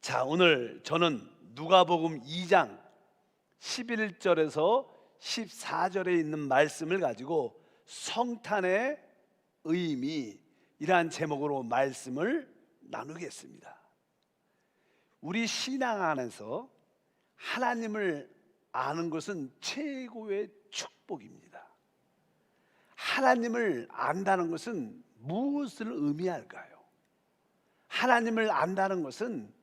자, 오늘 저는 누가복음 2장 11절에서 14절에 있는 말씀을 가지고 성탄의 의미이란 제목으로 말씀을 나누겠습니다. 우리 신앙 안에서 하나님을 아는 것은 최고의 축복입니다. 하나님을 안다는 것은 무엇을 의미할까요? 하나님을 안다는 것은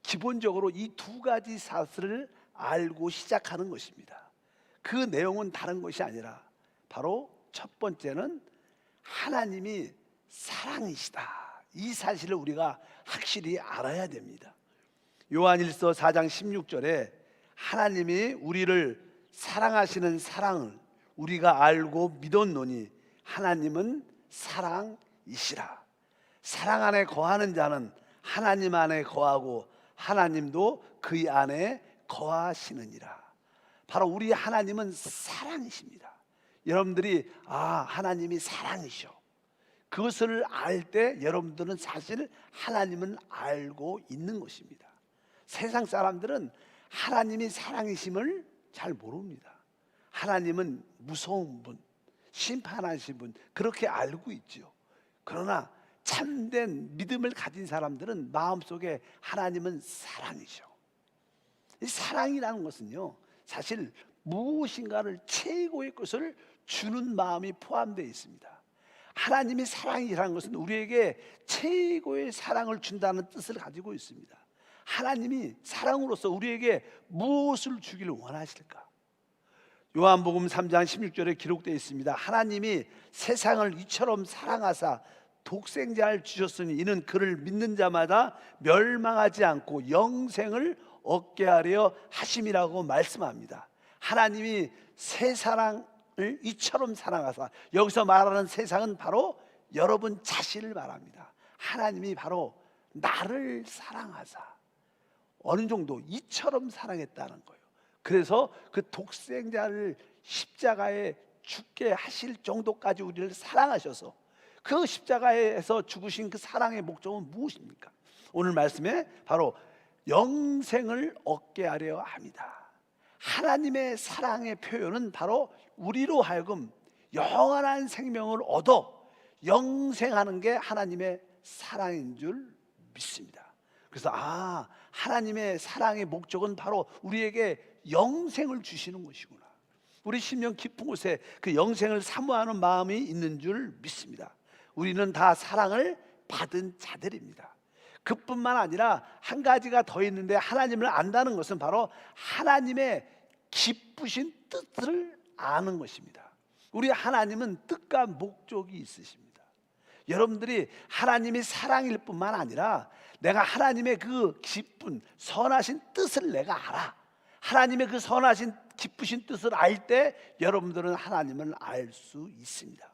기본적으로 이 두 가지 사실을 알고 시작하는 것입니다. 그 내용은 다른 것이 아니라 바로 첫 번째는 하나님이 사랑이시다. 이 사실을 우리가 확실히 알아야 됩니다. 요한일서 4장 16절에 하나님이 우리를 사랑하시는 사랑을 우리가 알고 믿었노니 하나님은 사랑이시라. 사랑 안에 거하는 자는 하나님 안에 거하고 하나님도 그의 안에 거하시느니라. 바로 우리 하나님은 사랑이십니다. 여러분들이 하나님이 사랑이셔, 그것을 알 때 여러분들은 사실 하나님은 알고 있는 것입니다. 세상 사람들은 하나님이 사랑이심을 잘 모릅니다. 하나님은 무서운 분, 심판하신 분, 그렇게 알고 있죠. 그러나 참된 믿음을 가진 사람들은 마음속에 하나님은 사랑이죠. 이 사랑이라는 것은요, 사실 무엇인가를 최고의 것을 주는 마음이 포함되어 있습니다. 하나님이 사랑이라는 것은 우리에게 최고의 사랑을 준다는 뜻을 가지고 있습니다. 하나님이 사랑으로서 우리에게 무엇을 주기를 원하실까? 요한복음 3장 16절에 기록되어 있습니다. 하나님이 세상을 이처럼 사랑하사 독생자를 주셨으니 이는 그를 믿는 자마다 멸망하지 않고 영생을 얻게 하려 하심이라고 말씀합니다. 하나님이 세상을 이처럼 사랑하사, 여기서 말하는 세상은 바로 여러분 자신을 말합니다. 하나님이 바로 나를 사랑하사 어느 정도 이처럼 사랑했다는 거예요. 그래서 그 독생자를 십자가에 죽게 하실 정도까지 우리를 사랑하셔서 그 십자가에서 죽으신 그 사랑의 목적은 무엇입니까? 오늘 말씀에 바로 영생을 얻게 하려 합니다. 하나님의 사랑의 표현은 바로 우리로 하여금 영원한 생명을 얻어 영생하는 게 하나님의 사랑인 줄 믿습니다. 그래서 하나님의 사랑의 목적은 바로 우리에게 영생을 주시는 것이구나. 우리 심령 깊은 곳에 그 영생을 사모하는 마음이 있는 줄 믿습니다. 우리는 다 사랑을 받은 자들입니다. 그뿐만 아니라 한 가지가 더 있는데, 하나님을 안다는 것은 바로 하나님의 기쁘신 뜻을 아는 것입니다. 우리 하나님은 뜻과 목적이 있으십니다. 여러분들이 하나님이 사랑일 뿐만 아니라 내가 하나님의 그 기쁜 선하신 뜻을 내가 알아. 하나님의 그 선하신 기쁘신 뜻을 알 때 여러분들은 하나님을 알 수 있습니다.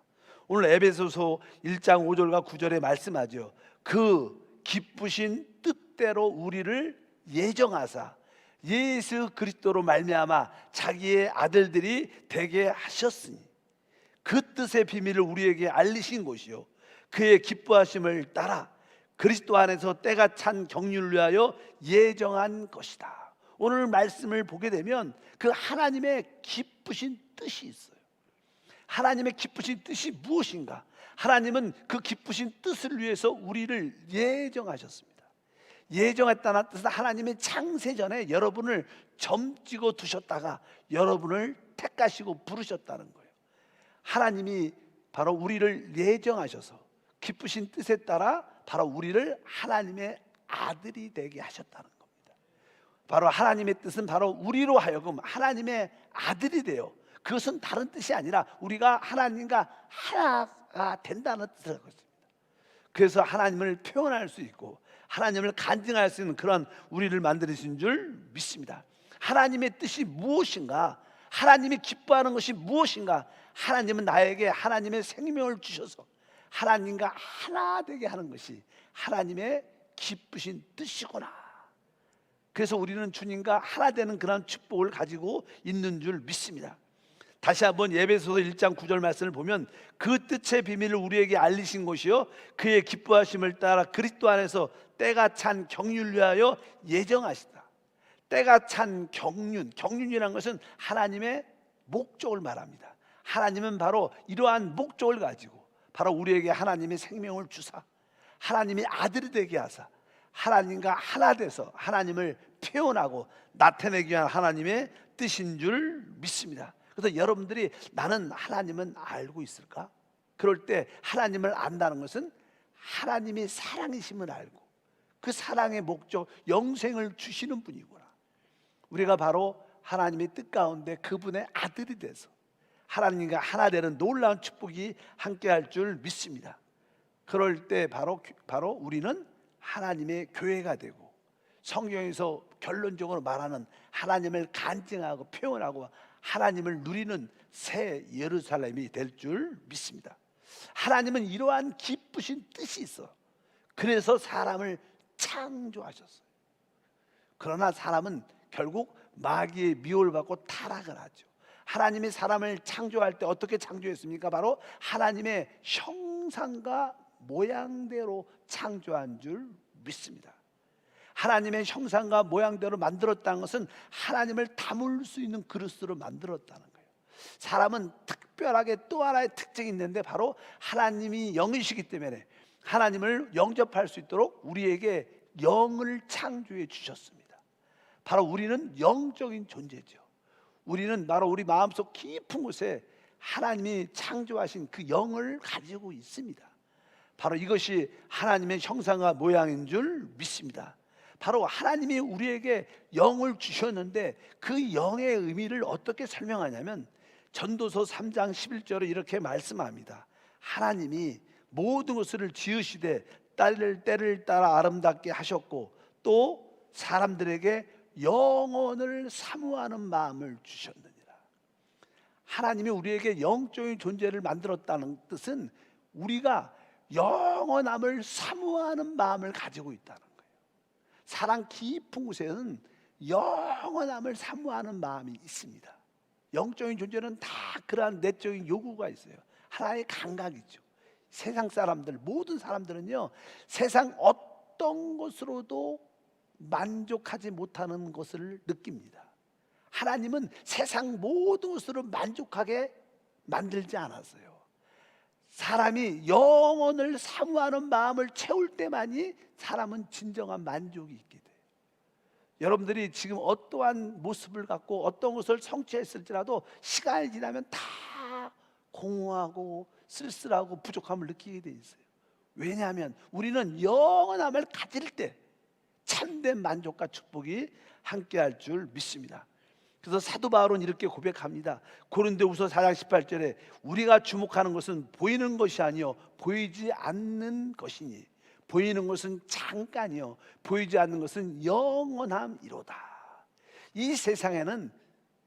오늘 에베소서 1장 5절과 9절에 말씀하죠. 그 기쁘신 뜻대로 우리를 예정하사 예수 그리스도로 말미암아 자기의 아들들이 되게 하셨으니 그 뜻의 비밀을 우리에게 알리신 것이요 그의 기뻐하심을 따라 그리스도 안에서 때가 찬 경륜을 위하여 예정한 것이다. 오늘 말씀을 보게 되면 그 하나님의 기쁘신 뜻이 있어요. 하나님의 기쁘신 뜻이 무엇인가? 하나님은 그 기쁘신 뜻을 위해서 우리를 예정하셨습니다. 예정했다는 뜻은 하나님의 창세전에 여러분을 점찍어 두셨다가 여러분을 택하시고 부르셨다는 거예요. 하나님이 바로 우리를 예정하셔서 기쁘신 뜻에 따라 바로 우리를 하나님의 아들이 되게 하셨다는 겁니다. 바로 하나님의 뜻은 바로 우리로 하여금 하나님의 아들이 되어, 그것은 다른 뜻이 아니라 우리가 하나님과 하나가 된다는 뜻을 하고 있습니다. 그래서 하나님을 표현할 수 있고 하나님을 간증할 수 있는 그런 우리를 만드신 줄 믿습니다. 하나님의 뜻이 무엇인가? 하나님이 기뻐하는 것이 무엇인가? 하나님은 나에게 하나님의 생명을 주셔서 하나님과 하나 되게 하는 것이 하나님의 기쁘신 뜻이구나. 그래서 우리는 주님과 하나 되는 그런 축복을 가지고 있는 줄 믿습니다. 다시 한번 에베소서 1장 9절 말씀을 보면 그 뜻의 비밀을 우리에게 알리신 것이요 그의 기뻐하심을 따라 그리스도 안에서 때가 찬 경륜을 위하여 예정하시다. 때가 찬 경륜이라는 것은 하나님의 목적을 말합니다. 하나님은 바로 이러한 목적을 가지고 바로 우리에게 하나님의 생명을 주사 하나님의 아들이 되게 하사 하나님과 하나 돼서 하나님을 표현하고 나타내기 위한 하나님의 뜻인 줄 믿습니다. 그래서 여러분들이 나는 하나님은 알고 있을까? 그럴 때 하나님을 안다는 것은 하나님이 사랑이심을 알고 그 사랑의 목적 영생을 주시는 분이구나. 우리가 바로 하나님의 뜻 가운데 그분의 아들이 돼서 하나님과 하나 되는 놀라운 축복이 함께할 줄 믿습니다. 그럴 때 바로 우리는 하나님의 교회가 되고 성경에서 결론적으로 말하는 하나님을 간증하고 표현하고 하나님을 누리는 새 예루살렘이 될 줄 믿습니다. 하나님은 이러한 기쁘신 뜻이 있어. 그래서 사람을 창조하셨어요. 그러나 사람은 결국 마귀의 미혹을 받고 타락을 하죠. 하나님이 사람을 창조할 때 어떻게 창조했습니까? 바로 하나님의 형상과 모양대로 창조한 줄 믿습니다. 하나님의 형상과 모양대로 만들었다는 것은 하나님을 담을 수 있는 그릇으로 만들었다는 거예요. 사람은 특별하게 또 하나의 특징이 있는데 바로 하나님이 영이시기 때문에 하나님을 영접할 수 있도록 우리에게 영을 창조해 주셨습니다. 바로 우리는 영적인 존재죠. 우리는 바로 우리 마음속 깊은 곳에 하나님이 창조하신 그 영을 가지고 있습니다. 바로 이것이 하나님의 형상과 모양인 줄 믿습니다. 바로 하나님이 우리에게 영을 주셨는데 그 영의 의미를 어떻게 설명하냐면 전도서 3장 11절에 이렇게 말씀합니다. 하나님이 모든 것을 지으시되 때를 따라 아름답게 하셨고 또 사람들에게 영혼을 사모하는 마음을 주셨느니라. 하나님이 우리에게 영적인 존재를 만들었다는 뜻은 우리가 영원함을 사모하는 마음을 가지고 있다는 거예요. 사랑 깊은 곳에는 영원함을 사모하는 마음이 있습니다. 영적인 존재는 다 그러한 내적인 요구가 있어요. 하나의 감각이죠. 세상 사람들, 모든 사람들은요 세상 어떤 것으로도 만족하지 못하는 것을 느낍니다. 하나님은 세상 모든 것으로 만족하게 만들지 않았어요. 사람이 영혼을 사모하는 마음을 채울 때만이 사람은 진정한 만족이 있게 돼요. 여러분들이 지금 어떠한 모습을 갖고 어떤 것을 성취했을지라도 시간이 지나면 다 공허하고 쓸쓸하고 부족함을 느끼게 돼 있어요. 왜냐하면 우리는 영원함을 가질 때 참된 만족과 축복이 함께할 줄 믿습니다. 그래서 사도 바울은 이렇게 고백합니다. 고린도후서 4장 18절에 우리가 주목하는 것은 보이는 것이 아니요 보이지 않는 것이니 보이는 것은 잠깐이요 보이지 않는 것은 영원함이로다. 이 세상에는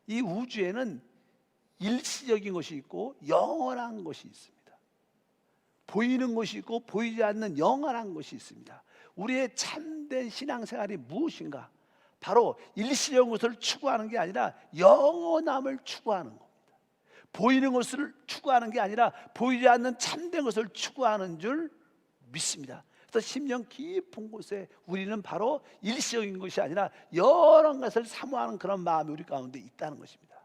이 우주에는 일시적인 것이 있고 영원한 것이 있습니다. 보이는 것이 있고 보이지 않는 영원한 것이 있습니다. 우리의 참된 신앙생활이 무엇인가? 바로 일시적인 것을 추구하는 게 아니라 영원함을 추구하는 겁니다. 보이는 것을 추구하는 게 아니라 보이지 않는 참된 것을 추구하는 줄 믿습니다. 그래서 심령 깊은 곳에 우리는 바로 일시적인 것이 아니라 여러 것을 사모하는 그런 마음이 우리 가운데 있다는 것입니다.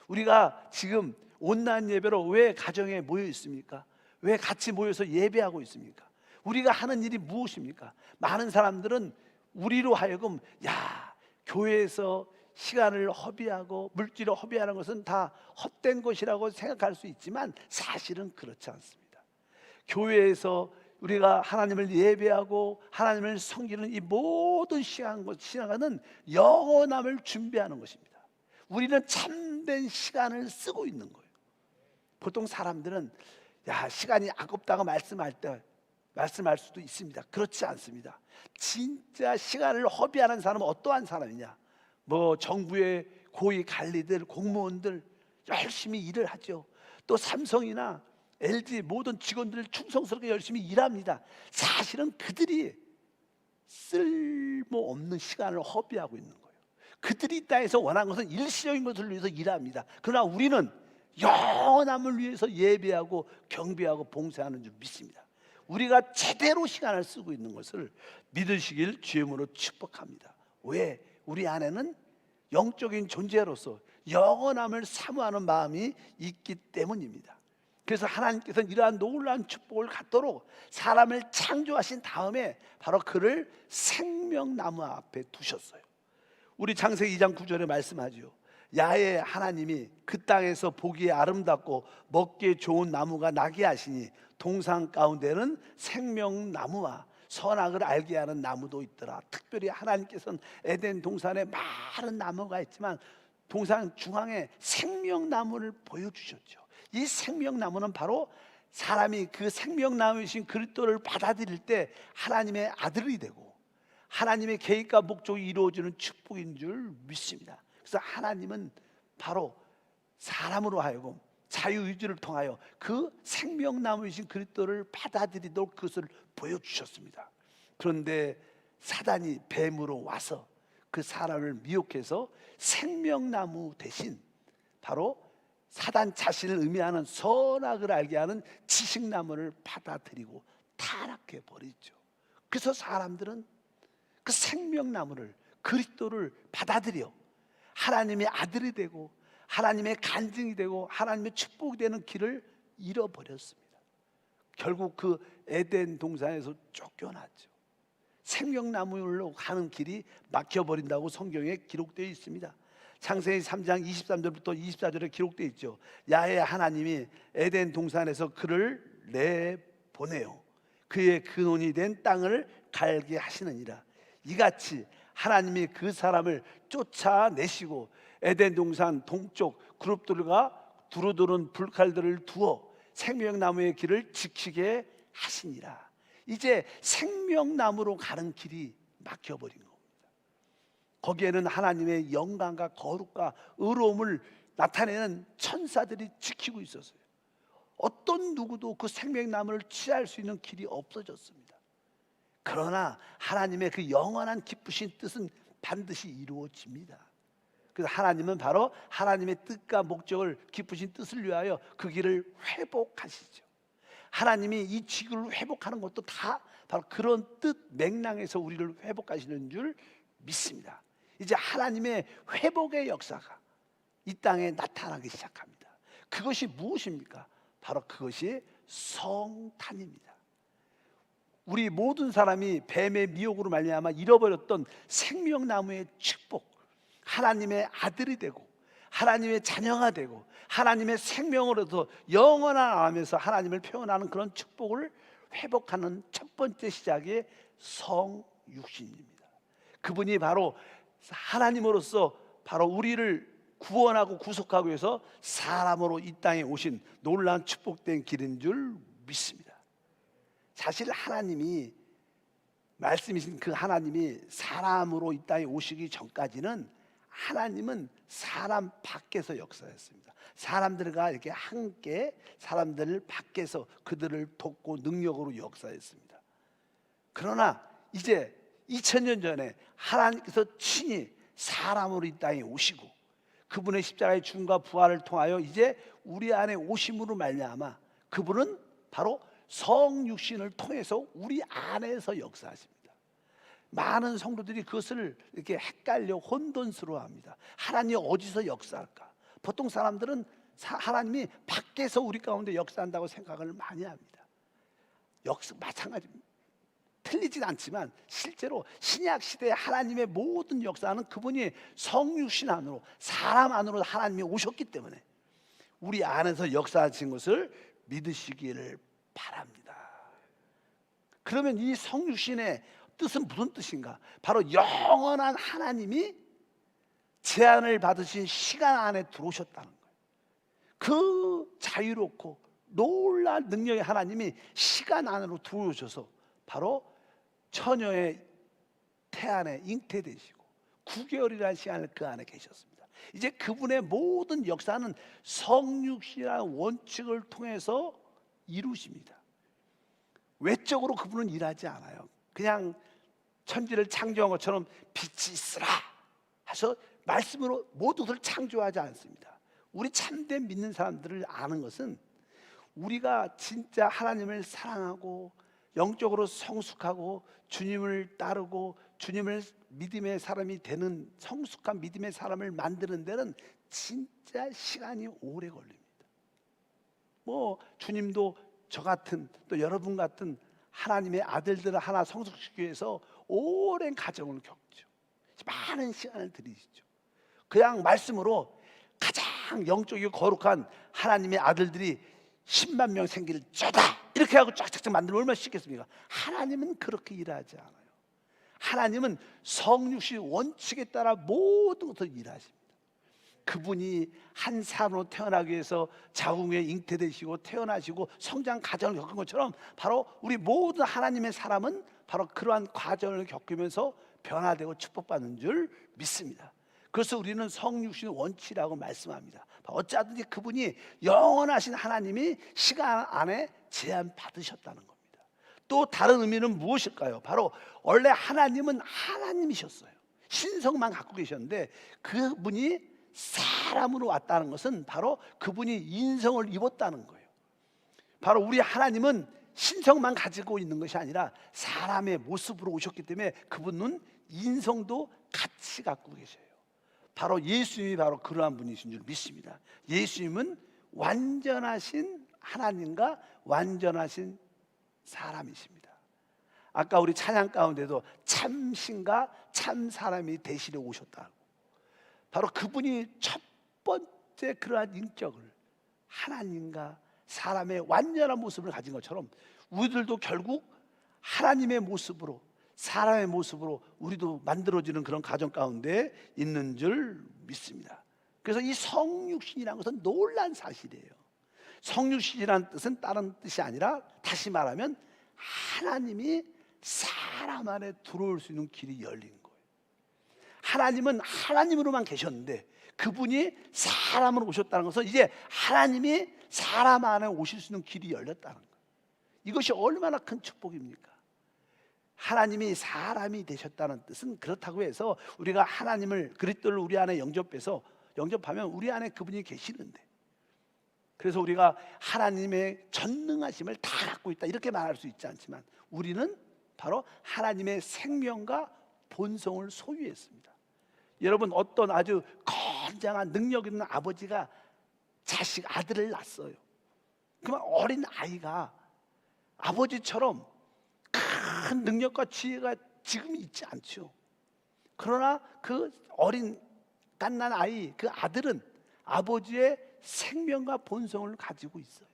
우리가 지금 온라인 예배로 왜 가정에 모여 있습니까? 왜 같이 모여서 예배하고 있습니까? 우리가 하는 일이 무엇입니까? 많은 사람들은 우리로 하여금 교회에서 시간을 허비하고 물질을 허비하는 것은 다 헛된 것이라고 생각할 수 있지만 사실은 그렇지 않습니다. 교회에서 우리가 하나님을 예배하고 하나님을 섬기는 이 모든 시간은 영원함을 준비하는 것입니다. 우리는 참된 시간을 쓰고 있는 거예요. 보통 사람들은 시간이 아깝다고 말씀할 수도 있습니다. 그렇지 않습니다. 진짜 시간을 허비하는 사람은 어떠한 사람이냐? 정부의 고위 관리들, 공무원들 열심히 일을 하죠. 또 삼성이나 LG 모든 직원들 충성스럽게 열심히 일합니다. 사실은 그들이 쓸모없는 시간을 허비하고 있는 거예요. 그들이 이 땅에서 원하는 것은 일시적인 것을 위해서 일합니다. 그러나 우리는 영원함을 위해서 예배하고 경배하고 봉사하는 줄 믿습니다. 우리가 제대로 시간을 쓰고 있는 것을 믿으시길 주임으로 축복합니다. 왜? 우리 안에는 영적인 존재로서 영원함을 사모하는 마음이 있기 때문입니다. 그래서 하나님께서는 이러한 놀라운 축복을 갖도록 사람을 창조하신 다음에 바로 그를 생명나무 앞에 두셨어요. 우리 창세기 2장 9절에 말씀하죠. 야훼 하나님이 그 땅에서 보기에 아름답고 먹기에 좋은 나무가 나게 하시니 동산 가운데는 생명나무와 선악을 알게 하는 나무도 있더라. 특별히 하나님께서는 에덴 동산에 많은 나무가 있지만 동산 중앙에 생명나무를 보여주셨죠. 이 생명나무는 바로 사람이 그 생명나무이신 그리스도를 받아들일 때 하나님의 아들이 되고 하나님의 계획과 목적이 이루어지는 축복인 줄 믿습니다. 그래서 하나님은 바로 사람으로 하여금 자유의지를 통하여 그 생명나무이신 그리스도를 받아들이도록 그것을 보여주셨습니다. 그런데 사단이 뱀으로 와서 그 사람을 미혹해서 생명나무 대신 바로 사단 자신을 의미하는 선악을 알게 하는 지식나무를 받아들이고 타락해 버리죠. 그래서 사람들은 그 생명나무를 그리스도를 받아들여 하나님의 아들이 되고 하나님의 간증이 되고 하나님의 축복이 되는 길을 잃어버렸습니다. 결국 그 에덴 동산에서 쫓겨났죠. 생명나무로 가는 길이 막혀버린다고 성경에 기록되어 있습니다. 창세기 3장 23절부터 24절에 기록되어 있죠. 야훼 하나님이 에덴 동산에서 그를 내보내요. 그의 근원이 된 땅을 갈게 하시느니라. 이같이 하나님이 그 사람을 쫓아내시고 에덴 동산 동쪽 그룹들과 두루두른 불칼들을 두어 생명나무의 길을 지키게 하시니라. 이제 생명나무로 가는 길이 막혀버린 겁니다. 거기에는 하나님의 영광과 거룩과 의로움을 나타내는 천사들이 지키고 있었어요. 어떤 누구도 그 생명나무를 취할 수 있는 길이 없어졌습니다. 그러나 하나님의 그 영원한 기쁘신 뜻은 반드시 이루어집니다. 그래서 하나님은 바로 하나님의 뜻과 목적을 기쁘신 뜻을 위하여 그 길을 회복하시죠. 하나님이 이 지구를 회복하는 것도 다 바로 그런 뜻 맥락에서 우리를 회복하시는 줄 믿습니다. 이제 하나님의 회복의 역사가 이 땅에 나타나기 시작합니다. 그것이 무엇입니까? 바로 그것이 성탄입니다. 우리 모든 사람이 뱀의 미혹으로 말미암아 잃어버렸던 생명나무의 축복, 하나님의 아들이 되고 하나님의 자녀가 되고 하나님의 생명으로서 영원한 안에서 하나님을 표현하는 그런 축복을 회복하는 첫 번째 시작이 성육신입니다. 그분이 바로 하나님으로서 바로 우리를 구원하고 구속하기 위해서 사람으로 이 땅에 오신 놀라운 축복된 길인 줄 믿습니다. 사실 하나님이 말씀이신 그 하나님이 사람으로 이 땅에 오시기 전까지는 하나님은 사람 밖에서 역사했습니다. 사람들과 이렇게 함께 사람들 밖에서 그들을 돕고 능력으로 역사했습니다. 그러나 이제 2000년 전에 하나님께서 친히 사람으로 이 땅에 오시고 그분의 십자가의 죽음과 부활을 통하여 이제 우리 안에 오심으로 말미암아 그분은 바로 성육신을 통해서 우리 안에서 역사하십니다. 많은 성도들이 그것을 이렇게 헷갈려 혼돈스러워합니다. 하나님이 어디서 역사할까? 보통 사람들은 하나님이 밖에서 우리 가운데 역사한다고 생각을 많이 합니다. 역사 마찬가지입니다. 틀리진 않지만 실제로 신약 시대의 하나님의 모든 역사는 그분이 성육신 안으로 사람 안으로 하나님이 오셨기 때문에 우리 안에서 역사하신 것을 믿으시기를 바랍니다. 그러면 이 성육신의 뜻은 무슨 뜻인가? 바로 영원한 하나님이 제한을 받으신 시간 안에 들어오셨다는 거예요. 그 자유롭고 놀라운 능력의 하나님이 시간 안으로 들어오셔서 바로 처녀의 태안에 잉태되시고 9개월이라는 시간을 그 안에 계셨습니다. 이제 그분의 모든 역사는 성육신이라는 원칙을 통해서 이루십니다. 외적으로 그분은 일하지 않아요. 그냥 천지를 창조한 것처럼 빛이 있으라 해서 말씀으로 모든 것을 창조하지 않습니다. 우리 참된 믿는 사람들을 아는 것은 우리가 진짜 하나님을 사랑하고 영적으로 성숙하고 주님을 따르고 주님을 믿음의 사람이 되는 성숙한 믿음의 사람을 만드는 데는 진짜 시간이 오래 걸립니다. 뭐 주님도 저 같은 또 여러분 같은 하나님의 아들들을 하나 성숙시키기 위해서 오랜 과정을 겪죠. 많은 시간을 들이시죠. 그냥 말씀으로 가장 영적이고 거룩한 하나님의 아들들이 10만 명 생기를 쪼다 이렇게 하고 쫙쫙쫙 만들면 얼마나 쉽겠습니까? 하나님은 그렇게 일하지 않아요. 하나님은 성육신 원칙에 따라 모든 것을 일하십니다. 그분이 한 사람으로 태어나기 위해서 자궁에 잉태되시고 태어나시고 성장 과정을 겪은 것처럼 바로 우리 모든 하나님의 사람은 바로 그러한 과정을 겪으면서 변화되고 축복받는 줄 믿습니다. 그래서 우리는 성육신 원칙이라고 말씀합니다. 어찌하든지 그분이 영원하신 하나님이 시간 안에 제한 받으셨다는 겁니다. 또 다른 의미는 무엇일까요? 바로 원래 하나님은 하나님이셨어요. 신성만 갖고 계셨는데 그분이 사람으로 왔다는 것은 바로 그분이 인성을 입었다는 거예요. 바로 우리 하나님은 신성만 가지고 있는 것이 아니라 사람의 모습으로 오셨기 때문에 그분은 인성도 같이 갖고 계셔요. 바로 예수님이 바로 그러한 분이신 줄 믿습니다. 예수님은 완전하신 하나님과 완전하신 사람이십니다. 아까 우리 찬양 가운데도 참신과 참사람이 대신에 오셨다고, 바로 그분이 첫 번째 그러한 인격을 하나님과 사람의 완전한 모습을 가진 것처럼 우리들도 결국 하나님의 모습으로 사람의 모습으로 우리도 만들어지는 그런 가정 가운데 있는 줄 믿습니다. 그래서 이 성육신이라는 것은 놀란 사실이에요. 성육신이라는 뜻은 다른 뜻이 아니라 다시 말하면 하나님이 사람 안에 들어올 수 있는 길이 열린 거예요. 하나님은 하나님으로만 계셨는데 그분이 사람으로 오셨다는 것은 이제 하나님이 사람 안에 오실 수 있는 길이 열렸다는 거예요. 이것이 얼마나 큰 축복입니까? 하나님이 사람이 되셨다는 뜻은 그렇다고 해서 우리가 하나님을 그리스도를 우리 안에 영접하면 우리 안에 그분이 계시는데, 그래서 우리가 하나님의 전능하심을 다 갖고 있다 이렇게 말할 수 있지 않지만 우리는 바로 하나님의 생명과 본성을 소유했습니다. 여러분, 어떤 아주 건장한 능력 있는 아버지가 아들을 낳았어요. 그러면 어린 아이가 아버지처럼 큰 능력과 지혜가 지금 있지 않죠. 그러나 그 어린 갓난 아이, 그 아들은 아버지의 생명과 본성을 가지고 있어요.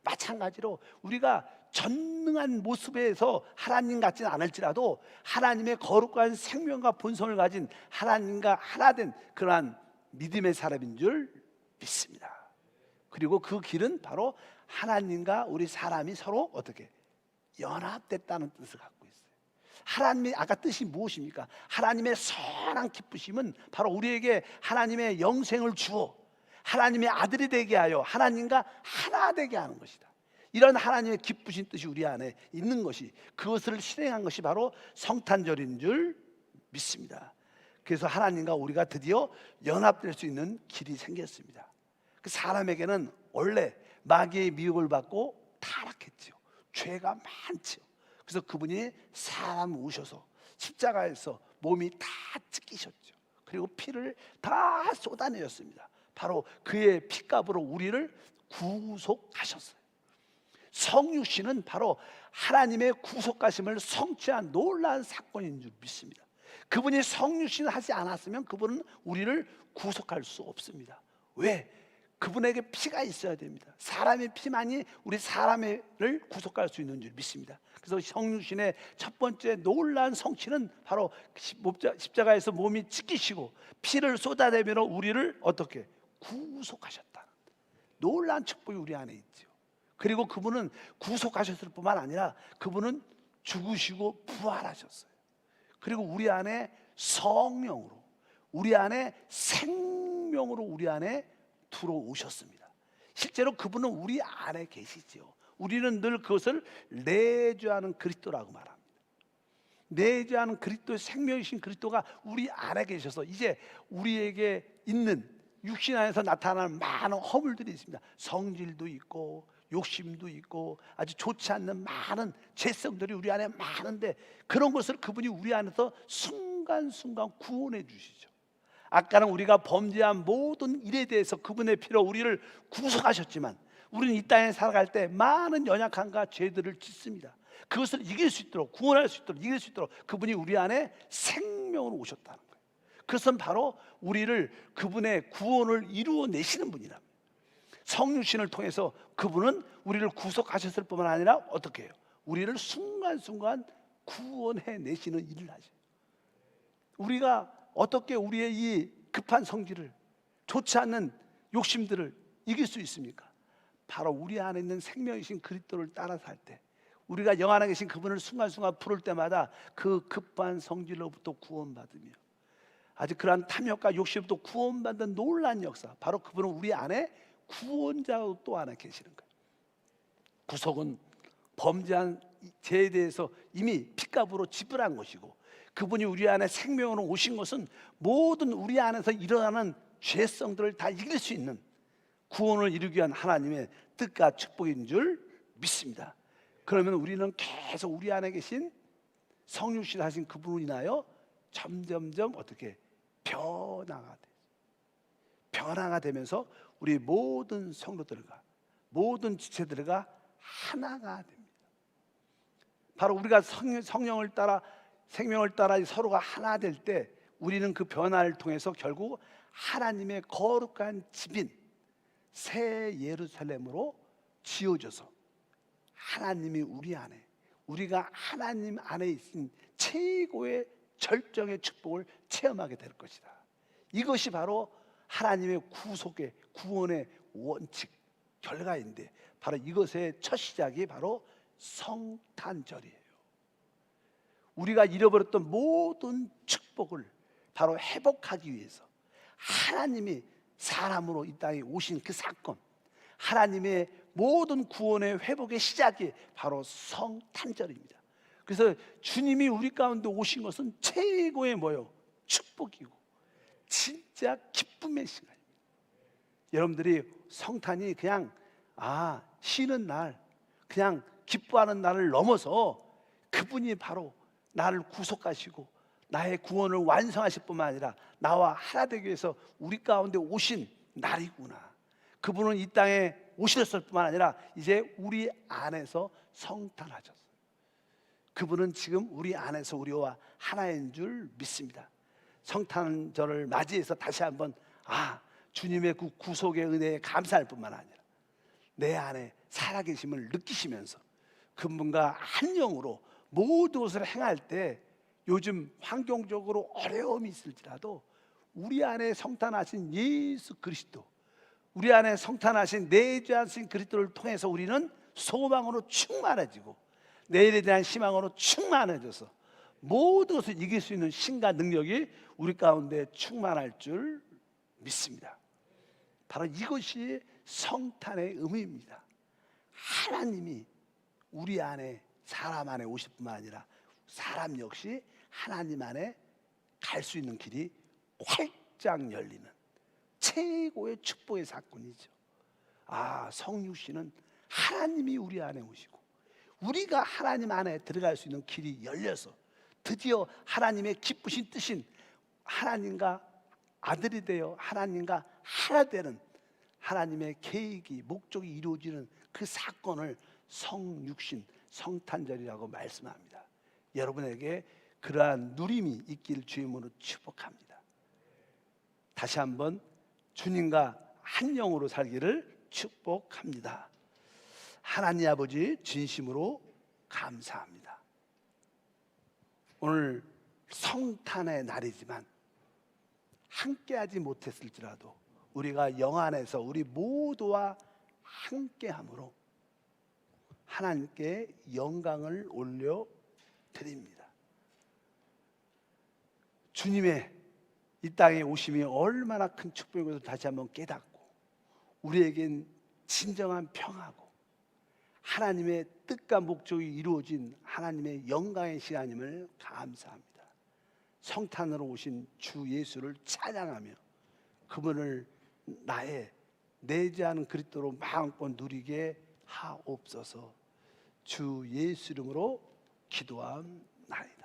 마찬가지로 우리가 전능한 모습에서 하나님 같지는 않을지라도 하나님의 거룩한 생명과 본성을 가진 하나님과 하나 된 그러한 믿음의 사람인 줄 믿습니다. 그리고 그 길은 바로 하나님과 우리 사람이 서로 어떻게 연합됐다는 뜻을 갖고 있어요. 하나님의 아까 뜻이 무엇입니까? 하나님의 선한 기쁘심은 바로 우리에게 하나님의 영생을 주어 하나님의 아들이 되게 하여 하나님과 하나 되게 하는 것이다. 이런 하나님의 기쁘신 뜻이 우리 안에 있는 것이, 그것을 실행한 것이 바로 성탄절인 줄 믿습니다. 그래서 하나님과 우리가 드디어 연합될 수 있는 길이 생겼습니다. 그 사람에게는 원래 마귀의 미혹을 받고 타락했죠. 죄가 많죠. 그래서 그분이 사람 오셔서 십자가에서 몸이 다 찢기셨죠. 그리고 피를 다 쏟아내었습니다. 바로 그의 피값으로 우리를 구속하셨어요. 성육신은 바로 하나님의 구속하심을 성취한 놀라운 사건인 줄 믿습니다. 그분이 성육신을 하지 않았으면 그분은 우리를 구속할 수 없습니다. 왜? 그분에게 피가 있어야 됩니다. 사람의 피만이 우리 사람을 구속할 수 있는 줄 믿습니다. 그래서 성육신의 첫 번째 놀라운 성취는 바로 십자가에서 몸이 찢기시고 피를 쏟아내며 우리를 어떻게 구속하셨다. 놀라운 축복이 우리 안에 있죠. 그리고 그분은 구속하셨을 뿐만 아니라 그분은 죽으시고 부활하셨어요. 그리고 우리 안에 성령으로, 우리 안에 생명으로 우리 안에 들어오셨습니다. 실제로 그분은 우리 안에 계시죠. 우리는 늘 그것을 내주하는 그리스도라고 말합니다. 내주하는 그리스도의 생명이신 그리스도가 우리 안에 계셔서 이제 우리에게 있는 육신 안에서 나타나는 많은 허물들이 있습니다. 성질도 있고 욕심도 있고 아주 좋지 않는 많은 죄성들이 우리 안에 많은데, 그런 것을 그분이 우리 안에서 순간순간 구원해 주시죠. 아까는 우리가 범죄한 모든 일에 대해서 그분의 피로 우리를 구속하셨지만, 우리는 이 땅에 살아갈 때 많은 연약함과 죄들을 짓습니다. 그것을 이길 수 있도록, 구원할 수 있도록, 이길 수 있도록 그분이 우리 안에 생명으로 오셨다는 거예요. 그것은 바로 우리를, 그분의 구원을 이루어내시는 분이랍니다. 성육신을 통해서 그분은 우리를 구속하셨을 뿐만 아니라 어떻게 해요? 우리를 순간순간 구원해 내시는 일을 하죠. 우리가 어떻게 우리의 이 급한 성질을, 좋지 않는 욕심들을 이길 수 있습니까? 바로 우리 안에 있는 생명이신 그리스도를 따라 살 때, 우리가 영 안에 계신 그분을 순간순간 부를 때마다 그 급한 성질로부터 구원받으며 아주 그러한 탐욕과 욕심부터 구원받는 놀라운 역사, 바로 그분은 우리 안에 구원자로 또 하나 계시는 거예요. 구속은 범죄한 죄에 대해서 이미 핏값으로 지불한 것이고, 그분이 우리 안에 생명으로 오신 것은 모든 우리 안에서 일어나는 죄성들을 다 이길 수 있는 구원을 이루기 위한 하나님의 뜻과 축복인 줄 믿습니다. 그러면 우리는 계속 우리 안에 계신 성육신 하신 그분으로 인하여 점점점 어떻게 변화가 되면서 우리 모든 성도들과 모든 지체들과 하나가 됩니다. 바로 우리가 성령을 따라, 생명을 따라 서로가 하나 될 때, 우리는 그 변화를 통해서 결국 하나님의 거룩한 집인 새 예루살렘으로 지어져서 하나님이 우리 안에, 우리가 하나님 안에 있는 최고의 절정의 축복을 체험하게 될 것이다. 이것이 바로 하나님의 구속의, 구원의 원칙, 결과인데, 바로 이것의 첫 시작이 바로 성탄절이에요. 우리가 잃어버렸던 모든 축복을 바로 회복하기 위해서 하나님이 사람으로 이 땅에 오신 그 사건, 하나님의 모든 구원의 회복의 시작이 바로 성탄절입니다. 그래서 주님이 우리 가운데 오신 것은 최고의 뭐요? 축복이고 진짜 기쁨의 시간입니다. 여러분들이 성탄이 그냥 쉬는 날, 그냥 기뻐하는 날을 넘어서 그분이 바로 나를 구속하시고 나의 구원을 완성하실 뿐만 아니라 나와 하나 되기 위해서 우리 가운데 오신 날이구나. 그분은 이 땅에 오셨을 뿐만 아니라 이제 우리 안에서 성탄하셨어요. 그분은 지금 우리 안에서 우리와 하나인 줄 믿습니다. 성탄절을 맞이해서 다시 한번 주님의 그 구속의 은혜에 감사할 뿐만 아니라 내 안에 살아계심을 느끼시면서 그분과 한 영으로 모든 것을 행할 때, 요즘 환경적으로 어려움이 있을지라도 우리 안에 성탄하신 예수 그리스도, 우리 안에 성탄하신 내주하신 그리스도를 통해서 우리는 소망으로 충만해지고 내일에 대한 희망으로 충만해져서 모든 것을 이길 수 있는 신과 능력이 우리 가운데 충만할 줄 믿습니다. 바로 이것이 성탄의 의미입니다. 하나님이 우리 안에, 사람 안에 오실 뿐만 아니라 사람 역시 하나님 안에 갈 수 있는 길이 활짝 열리는 최고의 축복의 사건이죠. 성육신은 하나님이 우리 안에 오시고 우리가 하나님 안에 들어갈 수 있는 길이 열려서 드디어 하나님의 기쁘신 뜻인 하나님과 아들이 되어 하나님과 하나 되는 하나님의 계획이, 목적이 이루어지는 그 사건을 성육신, 성탄절이라고 말씀합니다. 여러분에게 그러한 누림이 있길 주임으로 축복합니다. 다시 한번 주님과 한 영으로 살기를 축복합니다. 하나님 아버지, 진심으로 감사합니다. 오늘 성탄의 날이지만 함께하지 못했을지라도 우리가 영 안에서 우리 모두와 함께함으로 하나님께 영광을 올려드립니다. 주님의 이 땅에 오심이 얼마나 큰 축복인 것을 다시 한번 깨닫고 우리에겐 진정한 평화고 하나님의 뜻과 목적이 이루어진 하나님의 영광의 시간임을 감사합니다. 성탄으로 오신 주 예수를 찬양하며 그분을 나의 내지 않은 그리스도로 마음껏 누리게 하옵소서. 주 예수 이름으로 기도함나이다.